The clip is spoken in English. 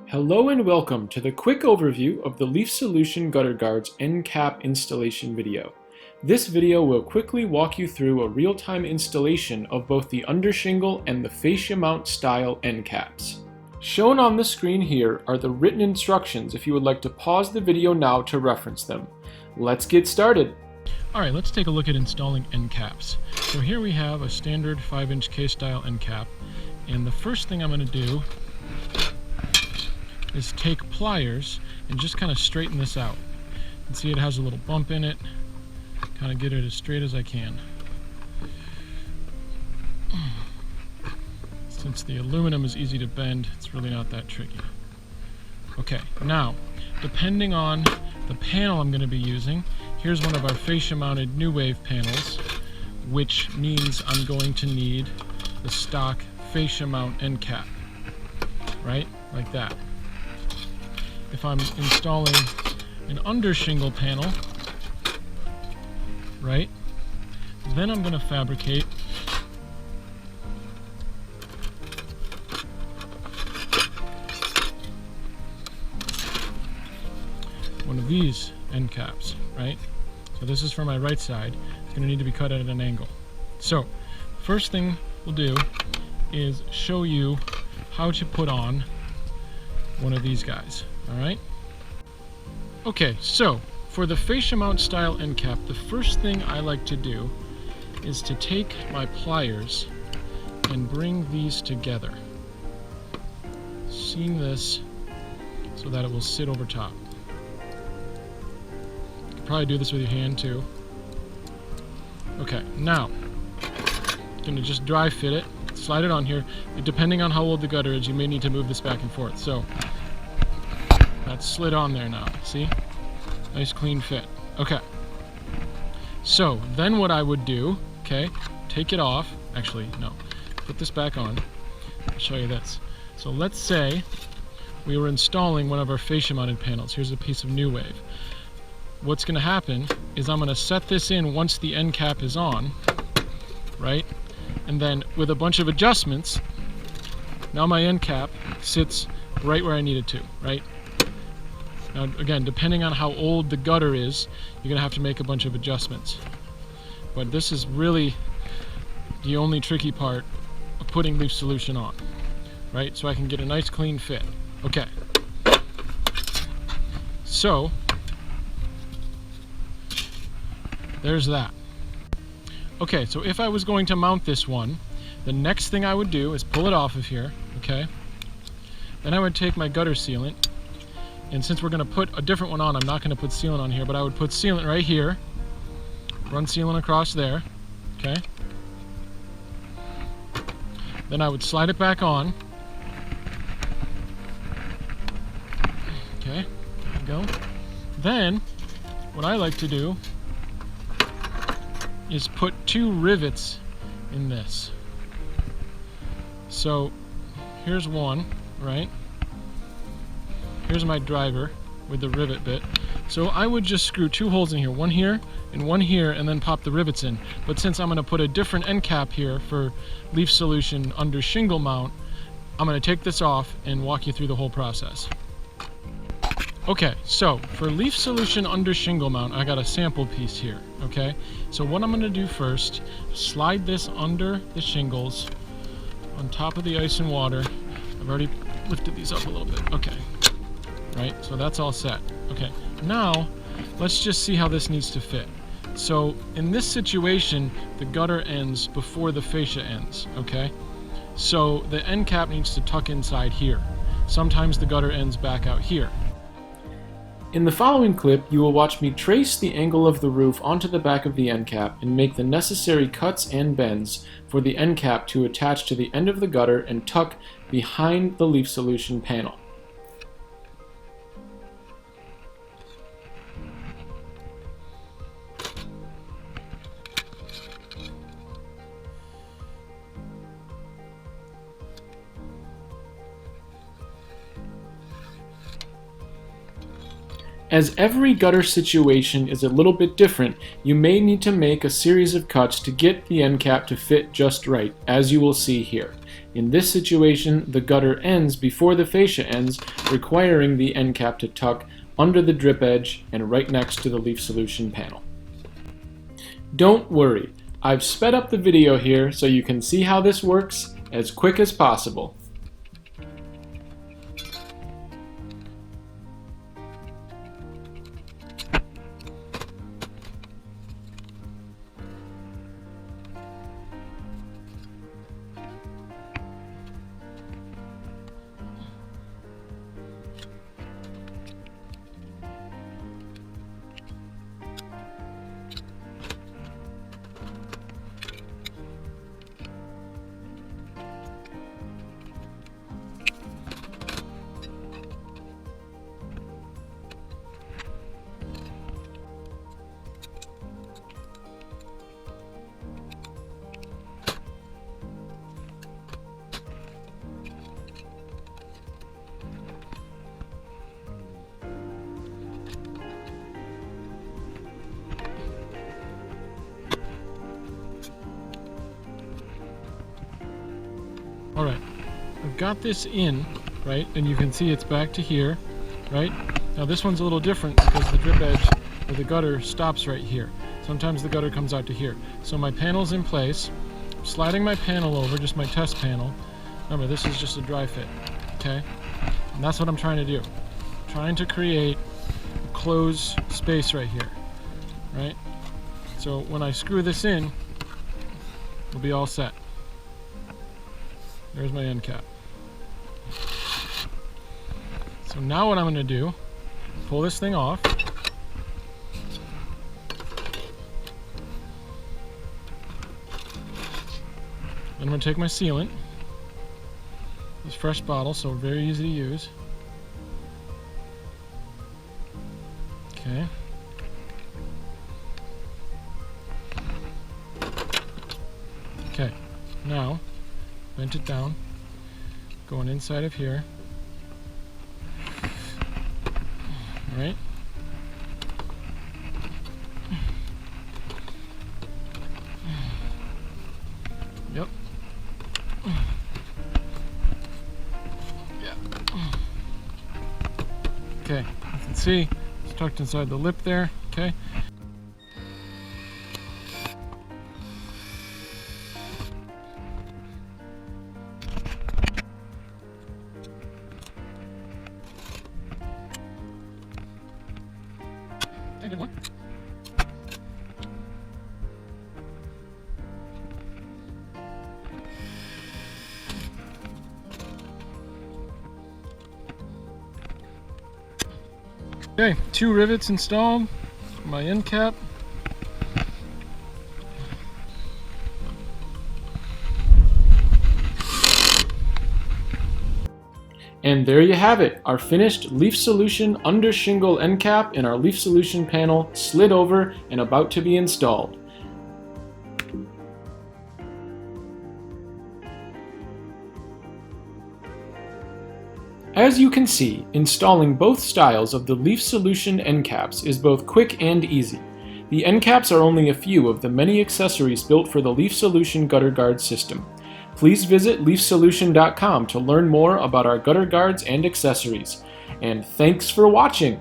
Hello and welcome to the quick overview of the Leaf Solution Gutter Guards end cap installation video. This video will quickly walk you through a real-time installation of both the undershingle and the fascia mount style end caps. Shown on the screen here are the written instructions if you would like to pause the video now to reference them. Let's get started. Alright, let's take a look at installing end caps. So here we have a standard 5-inch K-style end cap, and the first thing I'm going to do is take pliers and just kind of straighten this out. You can see it has a little bump in it. Kind of get it as straight as I can. Since the aluminum is easy to bend, it's really not that tricky. Okay, now, depending on the panel I'm going to be using, here's one of our fascia mounted new wave panels, which means I'm going to need the stock fascia mount end cap, right? Like that. If I'm installing an undershingle panel, right, then I'm going to fabricate one of these end caps, right? So this is for my right side. It's going to need to be cut at an angle. So first thing we'll do is show you how to put on one of these guys. Alright? Okay, so for the fascia mount style end cap, the first thing I like to do is to take my pliers and bring these together. Seam this so that it will sit over top. You can probably do this with your hand too. Okay, now I'm going to just dry fit it, slide it on here. Depending on how old the gutter is, you may need to move this back and forth. So that's slid on there now, see? Nice clean fit. Okay. So then what I would do, okay, take it off. Actually, no. Put this back on. I'll show you this. So let's say we were installing one of our fascia mounted panels. Here's a piece of new wave. What's going to happen is I'm going to set this in once the end cap is on, right? And then with a bunch of adjustments, now my end cap sits right where I need it to, right? Now again, depending on how old the gutter is, you're going to have to make a bunch of adjustments. But this is really the only tricky part of putting leaf solution on, right? So I can get a nice clean fit. Okay. So, there's that. Okay, so if I was going to mount this one, the next thing I would do is pull it off of here, okay? Then I would take my gutter sealant, and since we're going to put a different one on, I'm not going to put sealant on here, but I would put sealant right here, run sealant across there, okay? Then I would slide it back on. Okay, there we go. Then, what I like to do is put 2 rivets in this. So, here's one, right? Here's my driver with the rivet bit. So I would just screw 2 holes in here, one here, and then pop the rivets in. But since I'm going to put a different end cap here for leaf solution under shingle mount, I'm going to take this off and walk you through the whole process. Okay, so for leaf solution under shingle mount, I got a sample piece here, okay? So what I'm going to do first, slide this under the shingles on top of the ice and water. I've already lifted these up a little bit, okay. Right, so that's all set. Okay, now let's just see how this needs to fit. So in this situation, the gutter ends before the fascia ends, okay? So the end cap needs to tuck inside here. Sometimes the gutter ends back out here. In the following clip, you will watch me trace the angle of the roof onto the back of the end cap and make the necessary cuts and bends for the end cap to attach to the end of the gutter and tuck behind the leaf solution panel. As every gutter situation is a little bit different, you may need to make a series of cuts to get the end cap to fit just right, as you will see here. In this situation, the gutter ends before the fascia ends, requiring the end cap to tuck under the drip edge and right next to the leaf solution panel. Don't worry, I've sped up the video here so you can see how this works as quick as possible. Alright, I've got this in, right, and you can see it's back to here, right? Now this one's a little different because the drip edge or the gutter stops right here. Sometimes the gutter comes out to here. So my panel's in place, I'm sliding my panel over, just my test panel. Remember, this is just a dry fit, okay? And that's what I'm trying to do. I'm trying to create a closed space right here, right? So when I screw this in, it'll be all set. There's my end cap. So now what I'm going to do, pull this thing off. Then I'm going to take my sealant. It's fresh bottle, so very easy to use. Okay. Okay, now bent it down, going inside of here. All right. Yep. Yeah. Okay, you can see it's tucked inside the lip there. Okay. Good one. Okay, 2 rivets installed, my end cap. And there you have it, our finished leaf solution under shingle end cap and our leaf solution panel slid over and about to be installed. As you can see, installing both styles of the leaf solution end caps is both quick and easy. The end caps are only a few of the many accessories built for the leaf solution gutter guard system. Please visit leafsolution.com to learn more about our gutter guards and accessories. And thanks for watching!